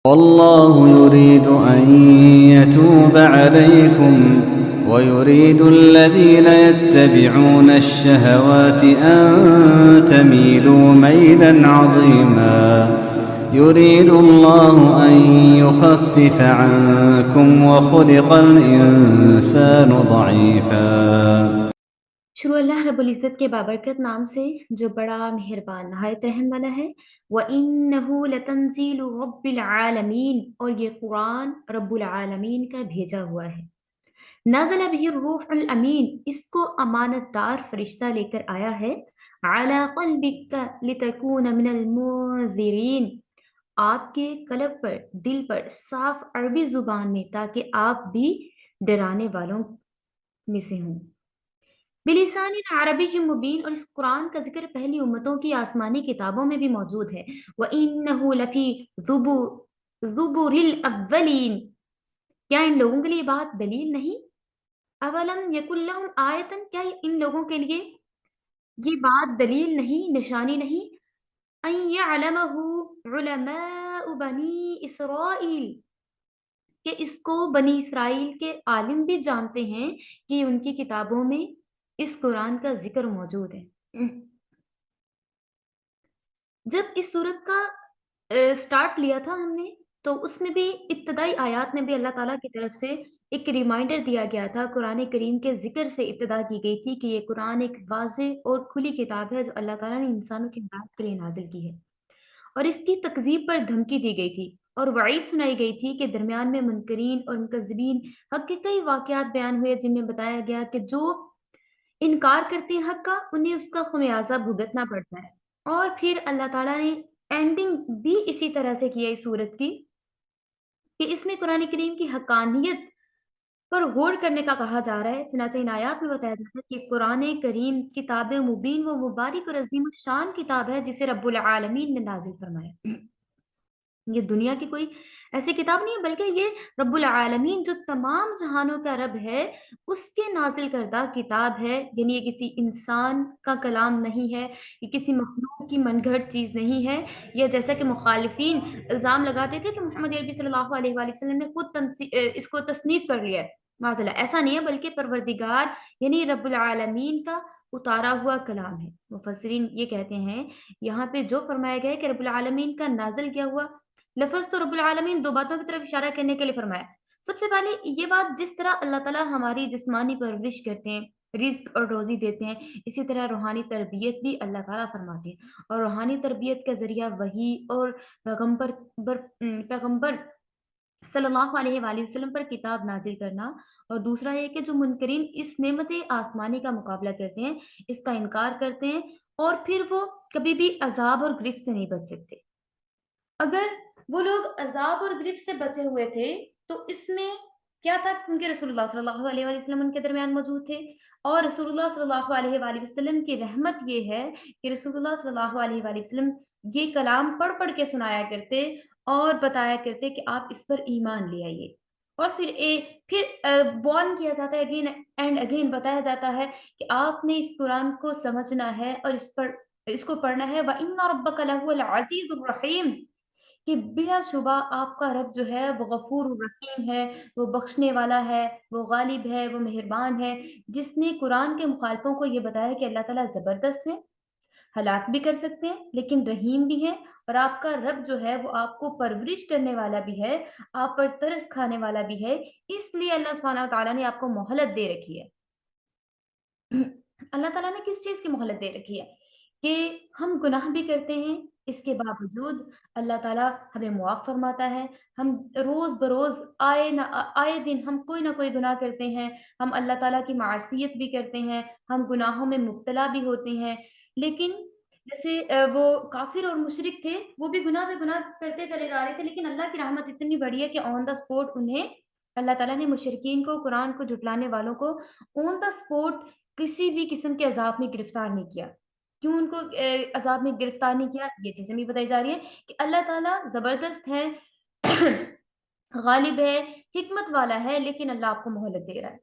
والله يريد أن يتوب عليكم ويريد الذين يتبعون الشهوات أن تميلوا ميلا عظيما يريد الله أن يخفف عنكم وخلق الإنسان ضعيفا۔ شروع اللہ رب العزت کے بابرکت نام سے جو بڑا مہربان نہایت رحم والا ہے۔ وَإِنَّهُ لَتَنزِيلُ رَبِّ الْعَالَمِينَ، اور یہ قرآن رب العالمین کا بھیجا ہوا ہے۔ نزل به الروح الامین، اس کو امانت دار فرشتہ لے کر آیا ہے۔ علی قلبک لتکون من المنذرین، آپ کے قلب پر، دل پر صاف عربی زبان میں، تاکہ آپ بھی ڈرانے والوں میں سے ہوں۔ بلسان عربی مبین، اور اس قرآن کا ذکر پہلی امتوں کی آسمانی کتابوں میں بھی موجود ہے۔ وَإِنَّهُ لَفِي زُبُرِ الْأَوَّلِينَ، کیا ان لوگوں کے لیے بات دلیل نہیں؟ اولم یکن لہم آیتن، کیا ان لوگوں کے لیے یہ بات دلیل نہیں، نشانی نہیں؟ ان یعلمہ علماء بنی اسرائیل، کہ اس کو بنی اسرائیل کے عالم بھی جانتے ہیں کہ ان کی کتابوں میں اس قرآن کا ذکر موجود ہے۔ جب اس صورت کا سٹارٹ لیا تھا ہم نے، تو اس میں بھی ابتدائی آیات میں بھی اللہ تعالیٰ کی طرف سے ایک ریمائنڈر دیا گیا تھا، قرآن کریم کے ذکر سے ابتدا کی گئی تھی کہ یہ قرآن ایک واضح اور کھلی کتاب ہے جو اللہ تعالیٰ نے انسانوں کی ہدایت کے لیے نازل کی ہے، اور اس کی تکذیب پر دھمکی دی گئی تھی اور وعید سنائی گئی تھی کہ درمیان میں منکرین اور مکذبین حق کے کئی واقعات بیان ہوئے، جن میں بتایا گیا کہ جو انکار کرتے ہیں حق کا، انہیں اس کا خمیازہ بھگتنا پڑتا ہے۔ اور پھر اللہ تعالیٰ نے اینڈنگ بھی اسی طرح سے کیا اس صورت کی، کہ اس میں قرآن کریم کی حقانیت پر غور کرنے کا کہا جا رہا ہے۔ چنانچہ ان آیات میں بتایا جاتا ہے کہ قرآن کریم کتاب مبین و مبارک اور عظیم الشان کتاب ہے جسے رب العالمین نے نازل فرمایا۔ یہ دنیا کی کوئی ایسی کتاب نہیں ہے، بلکہ یہ رب العالمین جو تمام جہانوں کا رب ہے، اس کے نازل کردہ کتاب ہے، یعنی یہ کسی انسان کا کلام نہیں ہے، یہ کسی مخلوق کی من گھڑت چیز نہیں ہے۔ یہ جیسا کہ مخالفین الزام لگاتے تھے کہ محمد عربی صلی اللہ علیہ وآلہ وسلم نے خود اس کو تصنیف کر لیا ہے، معاذ اللہ، ایسا نہیں ہے، بلکہ پروردگار یعنی رب العالمین کا اتارا ہوا کلام ہے۔ مفسرین یہ کہتے ہیں یہاں پہ جو فرمایا گیا ہے کہ رب العالمین کا نازل کیا ہوا لفظ، تو رب العالمین دو باتوں کی طرف اشارہ کرنے کے لیے فرمایا۔ سب سے پہلے یہ بات، جس طرح اللہ تعالیٰ ہماری جسمانی پرورش کرتے ہیں، رزق اور روزی دیتے ہیں، اسی طرح روحانی تربیت بھی اللہ تعالیٰ فرماتے ہیں، اور روحانی تربیت کا ذریعہ وحی اور پیغمبر صلی اللہ علیہ وآلہ وسلم پر کتاب نازل کرنا، اور دوسرا یہ کہ جو منکرین اس نعمت آسمانی کا مقابلہ کرتے ہیں، اس کا انکار کرتے ہیں، اور پھر وہ کبھی بھی عذاب اور گرفت سے نہیں بچ سکتے۔ اگر وہ لوگ عذاب اور گرفت سے بچے ہوئے تھے تو اس میں کیا تھا؟ کیونکہ رسول اللہ صلی اللہ علیہ وآلہ وسلم ان کے درمیان موجود تھے، اور رسول اللہ صلی اللہ علیہ وآلہ وسلم کی رحمت یہ ہے کہ رسول اللہ صلی اللہ علیہ وآلہ وسلم یہ کلام پڑھ پڑھ کے سنایا کرتے اور بتایا کرتے کہ آپ اس پر ایمان لے آئیے، اور پھر وارن کیا جاتا ہے، اگین اینڈ اگین بتایا جاتا ہے کہ آپ نے اس قرآن کو سمجھنا ہے اور اس کو پڑھنا ہے۔ وَإِنَّ رَبَّكَ لَهُوَ الْعَزِيزُ الرَّحِيمُ، کہ بلا شبہ آپ کا رب جو ہے وہ غفور الرحیم ہے، وہ بخشنے والا ہے، وہ غالب ہے، وہ مہربان ہے، جس نے قرآن کے مخالفوں کو یہ بتایا کہ اللہ تعالیٰ زبردست ہے، ہلاک بھی کر سکتے ہیں لیکن رحیم بھی ہے، اور آپ کا رب جو ہے وہ آپ کو پرورش کرنے والا بھی ہے، آپ پر ترس کھانے والا بھی ہے، اس لیے اللہ سبحانہ و تعالیٰ نے آپ کو مہلت دے رکھی ہے۔ اللہ تعالیٰ نے کس چیز کی مہلت دے رکھی ہے؟ کہ ہم گناہ بھی کرتے ہیں، اس کے باوجود اللہ تعالیٰ ہمیں معاف فرماتا ہے۔ ہم روز بروز آئے دن ہم کوئی نہ کوئی گناہ کرتے ہیں، ہم اللہ تعالیٰ کی معصیت بھی کرتے ہیں، ہم گناہوں میں مبتلا بھی ہوتے ہیں، لیکن جیسے وہ کافر اور مشرک تھے، وہ بھی گناہ میں گناہ کرتے چلے جا رہے تھے، لیکن اللہ کی رحمت اتنی بڑی ہے کہ آن دا اسپوٹ انہیں اللہ تعالیٰ نے مشرکین کو، قرآن کو جھٹلانے والوں کو آن دا اسپوٹ کسی بھی قسم کے عذاب میں گرفتار نہیں کیا۔ کیوں ان کو عذاب میں گرفتار نہیں کیا؟ یہ چیزیں بھی بتائی جا رہی ہیں کہ اللہ تعالیٰ زبردست ہے، غالب ہے، حکمت والا ہے، لیکن اللہ آپ کو مہلت دے رہا ہے،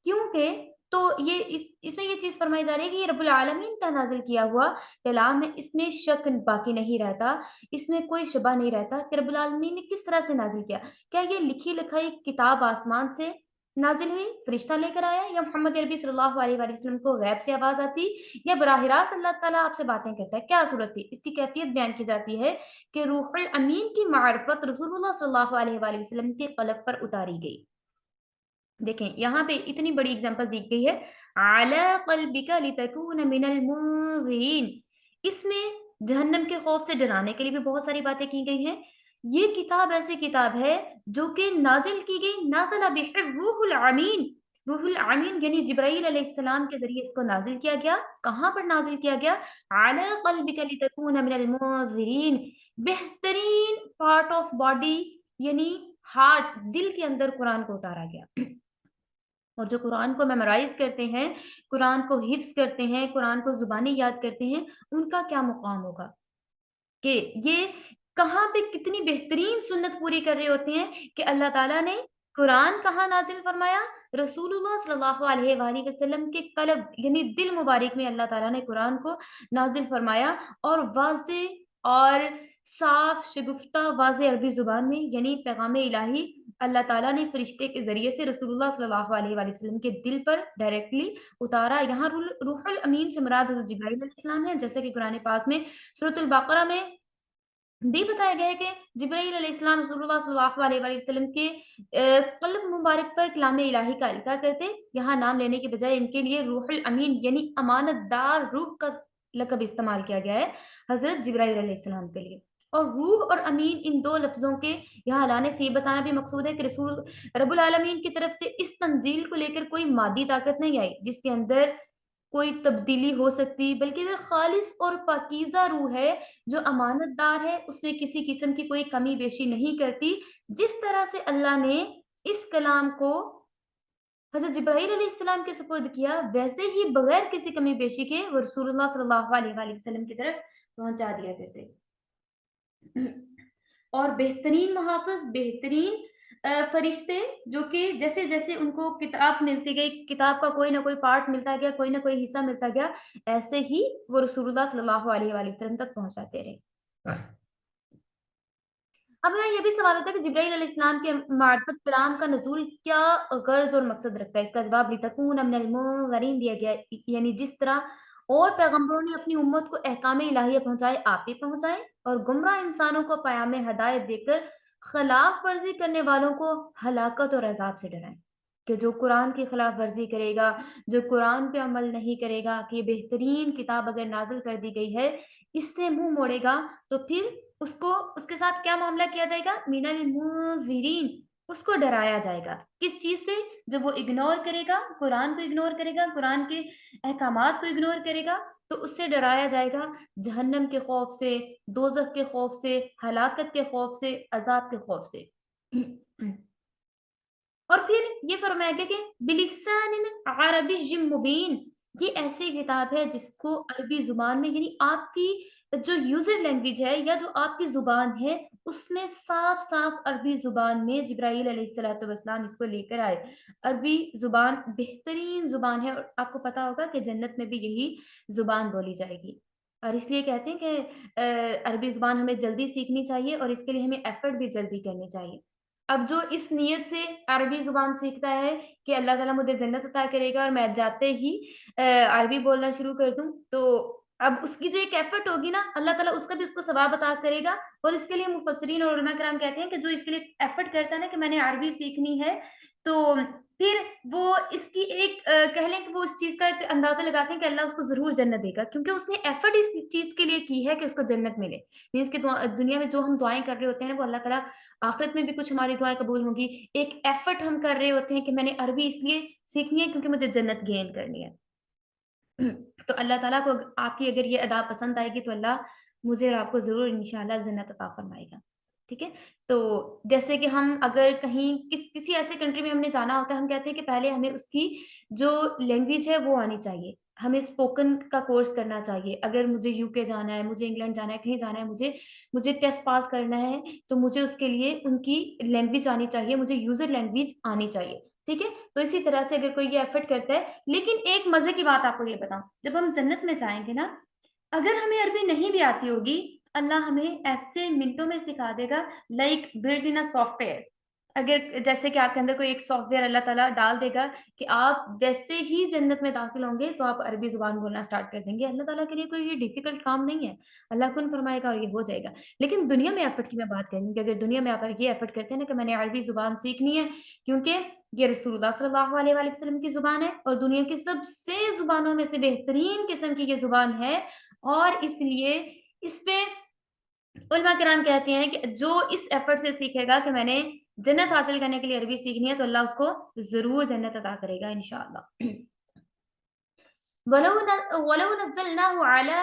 کیونکہ تو یہ اس میں یہ چیز فرمائی جا رہی ہے کہ یہ رب العالمین کا نازل کیا ہوا کلام ہے، اس میں شک باقی نہیں رہتا، اس میں کوئی شبہ نہیں رہتا کہ رب العالمین نے کس طرح سے نازل کیا۔ کیا یہ لکھی لکھائی کتاب آسمان سے نازل ہوئی، فرشتہ لے کر آیا، یا محمد عربی صلی اللہ علیہ وآلہ وسلم کو غیب سے آواز آتی، یا براہ راست اللہ تعالیٰ آپ سے باتیں کرتا ہے؟ کیا صورت تھی؟ اس کی کیفیت بیان کی جاتی ہے کہ روح الامین کی معرفت رسول اللہ صلی اللہ علیہ وآلہ وسلم کے قلب پر اتاری گئی۔ دیکھیں یہاں پہ اتنی بڑی اگزامپل دی گئی ہے، علی قلبک لتکون من المنذرین، اس میں جہنم کے خوف سے ڈرانے کے لیے بھی بہت ساری باتیں کی گئی ہیں۔ یہ کتاب ایسی کتاب ہے جو کہ نازل کی گئی، نازل بہ الروح الامین، روح الامین یعنی جبرائیل علیہ السلام کے ذریعے اس کو نازل کیا گیا۔ کہاں پر نازل کیا گیا؟ علی قلبک لتکون من المنذرین، بہترین پارٹ آف باڈی یعنی ہارٹ، دل کے اندر قرآن کو اتارا گیا۔ اور جو قرآن کو میمورائز کرتے ہیں، قرآن کو حفظ کرتے ہیں، قرآن کو زبانی یاد کرتے ہیں، ان کا کیا مقام ہوگا کہ یہ کہاں پہ کتنی بہترین سنت پوری کر رہے ہوتے ہیں کہ اللہ تعالیٰ نے قرآن کہاں نازل فرمایا؟ رسول اللہ صلی اللہ علیہ وآلہ وسلم کے قلب یعنی دل مبارک میں اللہ تعالیٰ نے قرآن کو نازل فرمایا، اور واضح اور صاف شگفتہ واضح عربی زبان میں، یعنی پیغام الہی اللہ تعالیٰ نے فرشتے کے ذریعے سے رسول اللہ صلی اللہ علیہ وآلہ وسلم کے دل پر ڈائریکٹلی اتارا۔ یہاں روح الامین سے مراد حضرت جبرائیل علیہ السلام ہے، جیسے کہ قرآن پاک میں سورۃ البقرہ میں بھی بتایا گیا ہے کہ جبرائیل علیہ السلام رسول اللہ صلی اللہ علیہ وآلہ وسلم کے قلب مبارک پر کلام الہی کا القاء کرتے۔ یہاں نام لینے کے بجائے ان کے لیے روح الامین یعنی امانت دار روح کا لقب استعمال کیا گیا ہے حضرت جبرائیل علیہ السلام کے لیے۔ اور روح اور امین ان دو لفظوں کے یہاں لانے سے یہ بتانا بھی مقصود ہے کہ رسول رب العالمین کی طرف سے اس تنزیل کو لے کر کوئی مادی طاقت نہیں آئی جس کے اندر کوئی تبدیلی ہو سکتی، بلکہ وہ خالص اور پاکیزہ روح ہے جو امانت دار ہے، اس میں کسی قسم کی کوئی کمی بیشی نہیں کرتی۔ جس طرح سے اللہ نے اس کلام کو حضرت جبرائیل علیہ السلام کے سپرد کیا، ویسے ہی بغیر کسی کمی بیشی کے وہ رسول اللہ صلی اللہ علیہ وآلہ وسلم کی طرف پہنچا دیا کرتے۔ اور بہترین محافظ، بہترین فرشتے جو کہ جیسے جیسے ان کو کتاب ملتی گئی، کتاب کا کوئی نہ کوئی پارٹ ملتا گیا، کوئی نہ کوئی حصہ ملتا گیا، ایسے ہی وہ رسول اللہ صلی اللہ علیہ وآلہ وسلم تک پہنچاتے رہے۔ اب یہاں یہ بھی سوال ہوتا ہے کہ جبرائیل علیہ السلام کے معرفت کلام کا نزول کیا غرض اور مقصد رکھتا ہے؟ اس کا جواب لتکون من المنذرین دیا گیا، یعنی جس طرح اور پیغمبروں نے اپنی امت کو احکام الہیہ پہنچائے، آپ بھی پہنچائیں، اور گمراہ انسانوں کو پیام ہدایت دے کر خلاف ورزی کرنے والوں کو ہلاکت اور عذاب سے ڈرائیں۔ کہ جو قرآن کی خلاف ورزی کرے گا، جو قرآن پہ عمل نہیں کرے گا، کہ یہ بہترین کتاب اگر نازل کر دی گئی ہے اس سے منہ موڑے گا، تو پھر اس کے ساتھ کیا معاملہ کیا جائے گا؟ من المنذرین، اس کو ڈرایا جائے گا۔ کس چیز سے؟ جب وہ اگنور کرے گا، قرآن کو اگنور کرے گا، قرآن کے احکامات کو اگنور کرے گا، تو اس سے ڈرایا جائے گا جہنم کے خوف سے، دوزخ کے خوف سے، ہلاکت کے خوف سے، عذاب کے خوف سے۔ اور پھر یہ فرمایا گیا کہ بلسان عربی مبین، یہ ایسی کتاب ہے جس کو عربی زبان میں یعنی آپ کی جو یوزر لینگویج ہے یا جو آپ کی زبان ہے اس میں صاف صاف عربی زبان میں جبرائیل علیہ السلام اس کو لے کر آئے۔ عربی زبان بہترین زبان ہے، اور آپ کو پتا ہوگا کہ جنت میں بھی یہی زبان بولی جائے گی۔ اور اس لیے کہتے ہیں کہ عربی زبان ہمیں جلدی سیکھنی چاہیے، اور اس کے لیے ہمیں ایفرٹ بھی جلدی کرنی چاہیے۔ اب جو اس نیت سے عربی زبان سیکھتا ہے کہ اللہ تعالیٰ مجھے جنت عطا کرے گا اور میں جاتے ہی عربی بولنا شروع کر دوں، تو اب اس کی جو ایک ایفرٹ ہوگی نا، اللہ تعالیٰ اس کا بھی اس کو ثواب عطا کرے گا۔ اور اس کے لیے مفسرین اور علماء کرام کہتے ہیں کہ جو اس کے لیے ایفرٹ کرتا ہے نا کہ میں نے عربی سیکھنی ہے، تو پھر وہ اس کی ایک کہہ لیں کہ وہ اس چیز کا ایک اندازہ لگاتے ہیں کہ اللہ اس کو ضرور جنت دے گا، کیونکہ اس نے ایفرٹ اس چیز کے لیے کی ہے کہ اس کو جنت ملے۔ مینس کہ دنیا میں جو ہم دعائیں کر رہے ہوتے ہیں وہ اللہ تعالیٰ آخرت میں بھی کچھ ہماری دعائیں قبول ہوں گی۔ ایک ایفرٹ ہم کر رہے ہوتے ہیں کہ میں نے عربی اس لیے سیکھنی ہے کیونکہ مجھے جنت گین کرنی ہے۔ تو اللہ تعالیٰ کو آپ کی اگر یہ ادا پسند آئے گی تو اللہ مجھے اور آپ کو ضرور انشاءاللہ جنت عطا فرمائے گا۔ ٹھیک ہے، تو جیسے کہ ہم اگر کہیں کسی ایسے کنٹری میں ہم نے جانا ہوتا ہے، ہم کہتے ہیں کہ پہلے ہمیں اس کی جو لینگویج ہے وہ آنی چاہیے، ہمیں اسپوکن کا کورس کرنا چاہیے۔ اگر مجھے یو کے جانا ہے، مجھے انگلینڈ جانا ہے، کہیں جانا ہے، مجھے ٹیسٹ پاس کرنا ہے، تو مجھے اس کے لیے ان کی لینگویج آنی چاہیے، مجھے یوزر لینگویج آنی چاہیے۔ ٹھیک ہے؟ تو اسی طرح سے اگر کوئی یہ ایفرٹ کرتا ہے، لیکن ایک مزے کی بات آپ کو یہ بتاؤں، جب ہم جنت میں جائیں گے نا، اگر ہمیں عربی نہیں بھی آتی ہوگی، اللہ ہمیں ایسے منٹوں میں سکھا دے گا، like build in software. اگر جیسے کہ آپ کے اندر کوئی ایک سافٹ ویئر اللہ تعالیٰ ڈال دے گا کہ آپ جیسے ہی جنت میں داخل ہوں گے تو آپ عربی زبان بولنا اسٹارٹ کر دیں گے۔ اللہ تعالیٰ کے لیے کوئی یہ ڈیفیکلٹ کام نہیں ہے، اللہ کن فرمائے گا اور یہ ہو جائے گا۔ لیکن دنیا میں ایفرٹ کی میں بات کروں کہ اگر دنیا میں آپ یہ ایفرٹ کرتے ہیں نا کہ میں نے عربی زبان سیکھنی ہے، کیونکہ یہ رسول اللہ صلی اللہ علیہ وآلہ وسلم کی زبان ہے اور دنیا کی سب سے زبانوں میں سے بہترین قسم کی یہ زبان ہے، اور اس لیے اس پہ علماء کرام کہتے ہیں کہ جو اس ایفرٹ سے سیکھے گا کہ میں نے جنت حاصل کرنے کے لیے عربی سیکھنی ہے، تو اللہ اس کو ضرور جنت عطا کرے گا انشاءاللہ۔ وَلَوْ نَزَّلْنَاهُ عَلَى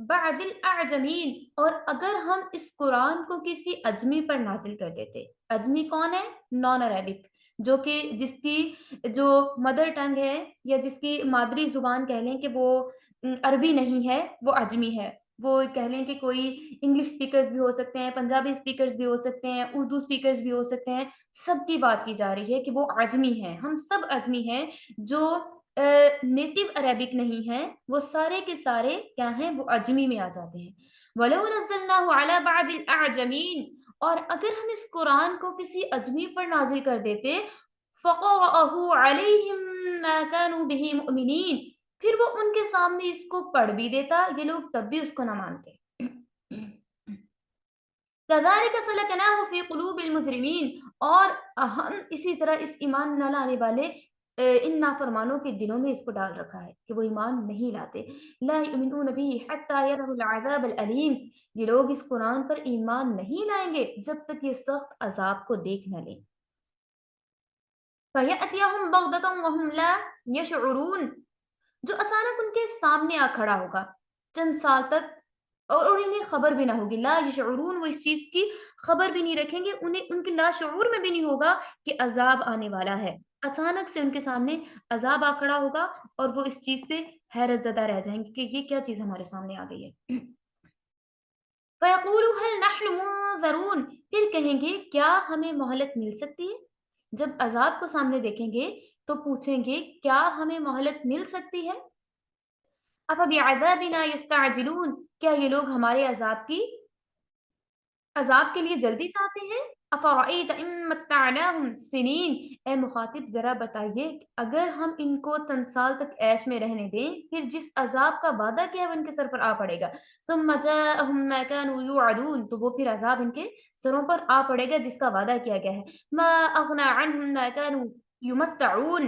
بَعْضِ الْأَعْجَمِينَ، اور اگر ہم اس قرآن کو کسی اجمی پر نازل کر دیتے۔ اجمی کون ہے؟ نان عربک، جو کہ جس کی جو مدر ٹنگ ہے یا جس کی مادری زبان کہہ لیں کہ وہ عربی نہیں ہے، وہ اجمی ہے۔ وہ کہہ لیں کہ کوئی انگلش اسپیکرز بھی ہو سکتے ہیں، پنجابی اسپیکرز بھی ہو سکتے ہیں، اردو اسپیکرز بھی ہو سکتے ہیں، سب کی بات کی جا رہی ہے کہ وہ اجمی ہیں۔ ہم سب اجمی ہیں، جو نیٹو عربک نہیں ہیں، وہ سارے کے سارے کیا ہیں؟ وہ اجمی میں آ جاتے ہیں۔ وَلَوْ نَزَّلْنَاهُ عَلَى بَعْضِ الْأَعْجَمِينَ، اور اگر ہم اس قرآن کو کسی اجمی پر نازل کر دیتے، فَقَرَأَهُ عَلَيْهِمْ مَا كَانُوا بِهِ مُؤْمِنِينَ، پھر وہ ان کے سامنے اس کو پڑھ بھی دیتا، یہ لوگ تب بھی اس کو نہ مانتے۔ كَذَلِكَ سَلَكْنَاهُ فِي قُلُوبِ الْمُجْرِمِينَ، اور ہم اسی طرح اس ایمان نہ لانے والے ان نافرمانوں کے دلوں میں اس کو ڈال رکھا ہے کہ وہ ایمان نہیں لاتے۔ لا يؤمنون به حتى يروا العذاب العلیم، یہ لوگ اس قرآن پر ایمان نہیں لائیں گے جب تک یہ سخت عذاب کو دیکھ نہ لیں۔ فَيَأْتِيَهُمْ بَغْتَةً وَهُمْ لَا يَشْعُرُونَ، جو اچانک ان کے سامنے آ کھڑا ہوگا چند سال تک، اور انہیں خبر بھی نہ ہوگی۔ لا یشعرون، وہ اس چیز کی خبر بھی نہیں رکھیں گے، انہیں ان کے لا شعور میں بھی نہیں ہوگا کہ عذاب آنے والا ہے۔ اچانک سے ان کے سامنے عذاب آ کھڑا ہوگا اور وہ اس چیز پہ حیرت زدہ رہ جائیں گے کہ یہ کیا چیز ہمارے سامنے آ گئی ہے۔ فَيَقُولُوا هَلْ نَحْنُ مُنظَرُونَ، پھر کہیں گے کیا ہمیں مہلت مل سکتی ہے؟ جب عذاب کو سامنے دیکھیں گے تو پوچھیں گے کیا ہمیں مہلت مل سکتی ہے؟ أَفَبِعَذَابِنَا يَسْتَعْجِلُونَ، کیا یہ لوگ ہمارے عذاب کے لیے جلدی چاہتے ہیں؟ أَفَرَأَيْتَ إِن مَّتَّعْنَاهُمْ سِنِينَ، اے مخاطب ذرا بتائیے اگر ہم ان کو چند سال تک عیش میں رہنے دیں، پھر جس عذاب کا وعدہ کیا ہے وہ ان کے سر پر آ پڑے گا۔ ثُمَّ جَاءَهُم مَّا كَانُوا يُوعَدُونَ، تو وہ پھر عذاب ان کے سروں پر آ پڑے گا جس کا وعدہ کیا گیا ہے۔ مَا أَغْنَىٰ عَنْهُم مَّا كَانُوا يُمَتَّعُونَ،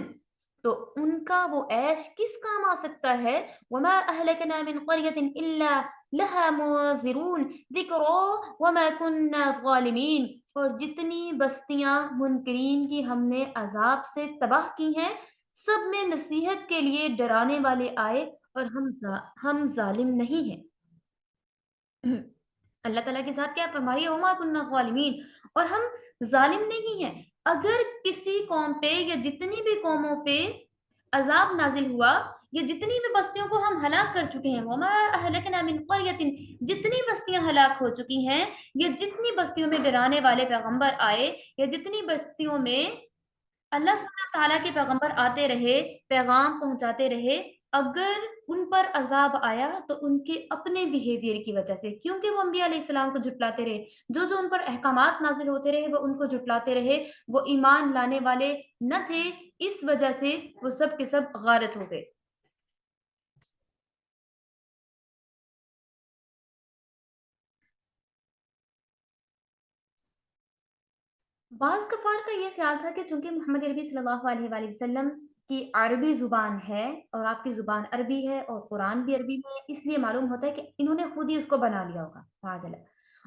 تو ان کا وہ عیش کس کام آ سکتا ہے؟ وَمَا أَهْلَكْنَا مِنْ قَرْيَةٍ إِلَّا لَهَا مُنذِرُونَ ذِكْرَىٰ وَمَا كُنَّا ظَالِمِينَ، اور جتنی بستیاں منکرین کی ہم نے عذاب سے تباہ کی ہیں، سب میں نصیحت کے لیے ڈرانے والے آئے اور ہم ظالم نہیں ہیں۔ اللہ تعالیٰ کے ساتھ کیا فرما رہی ہے؟ وَمَا كُنَّا ظَالِمِينَ، اور ہم ظالم نہیں ہیں۔ اگر کسی قوم پہ یا جتنی بھی قوموں پہ عذاب نازل ہوا یا جتنی بھی بستیوں کو ہم ہلاک کر چکے ہیں، وَمَا أَهْلَكْنَا مِنْ قَرْيَةٍ، جتنی بستیاں ہلاک ہو چکی ہیں یا جتنی بستیوں میں ڈرانے والے پیغمبر آئے یا جتنی بستیوں میں اللہ سبحانہ تعالیٰ کے پیغمبر آتے رہے، پیغام پہنچاتے رہے، اگر ان پر عذاب آیا تو ان کے اپنے بیہیویئر کی وجہ سے، کیونکہ وہ انبیاء علیہ السلام کو جھٹلاتے رہے، جو ان پر احکامات نازل ہوتے رہے وہ ان کو جھٹلاتے رہے، وہ ایمان لانے والے نہ تھے، اس وجہ سے وہ سب کے سب غارت ہو گئے۔ بعض کفار کا یہ خیال تھا کہ چونکہ محمد عربی صلی اللہ علیہ وآلہ وسلم کی عربی زبان ہے اور آپ کی زبان عربی ہے اور قرآن بھی عربی میں ہے، اس لیے معلوم ہوتا ہے کہ انہوں نے خود ہی اس کو بنا لیا ہوگا معاذ اللہ۔